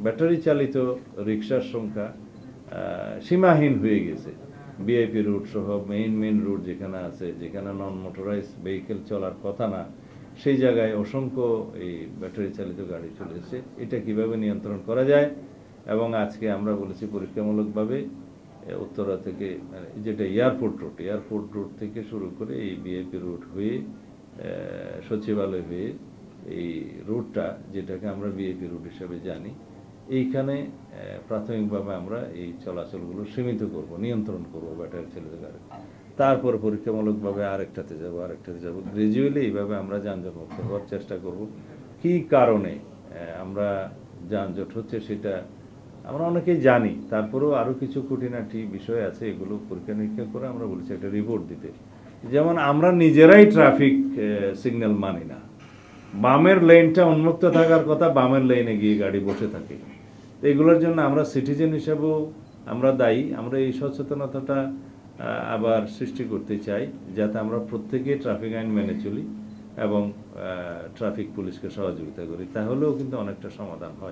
Battery চালিত রিক্সার সংখ্যা সীমাহীন হয়ে গেছে। ভিআইপি রুট সহ মেইন রুট যেখানে আছে, যেখানে নন মোটরাইজ ভেহিকেল চলার কথা না, সেই জায়গায় অসংখ্য এই ব্যাটারি চালিত গাড়ি চলেছে। এটা কিভাবে নিয়ন্ত্রণ করা যায়, এবং আজকে আমরা বলেছি পরীক্ষামূলকভাবে উত্তরা থেকে যেটা এয়ারপোর্ট রুট থেকে শুরু করে এই ভিআইপি রুট হয়ে সচিবালয় হয়ে এই রুটটা, যেটাকে আমরা ভিআইপি রুট হিসেবে জানি, এইখানে প্রাথমিকভাবে আমরা এই চলাচলগুলো সীমিত করব, নিয়ন্ত্রণ করব ব্যাটারি চালিত গাড়ি। তারপর পরীক্ষামূলকভাবে আরেকটাতে যাব গ্রাজুয়ালি। এইভাবে আমরা যানজট মুক্ত হওয়ার চেষ্টা করব। কি কারণে আমরা যানজট হচ্ছে সেটা আমরা অনেকেই জানি, তারপরেও আরও কিছু খুঁটিনাটি বিষয় আছে, এগুলো পরীক্ষা নিরীক্ষা করে আমরা বলেছি একটা রিপোর্ট দিতে। যেমন আমরা নিজেরাই ট্রাফিক সিগন্যাল মানি না। বামের লেনটা উন্মুক্ত থাকার কথা, বামের লেনে গিয়ে গাড়ি বসে থাকে। এগুলোর জন্য আমরা সিটিজেন হিসেবেও আমরা দায়ী। আমরা এই সচেতনতাটা আবার সৃষ্টি করতে চাই, যাতে আমরা প্রত্যেকে ট্রাফিক আইন মেনে চলি এবং ট্রাফিক পুলিশকে সহযোগিতা করি। তাহলেও কিন্তু অনেকটা সমাধান হয়।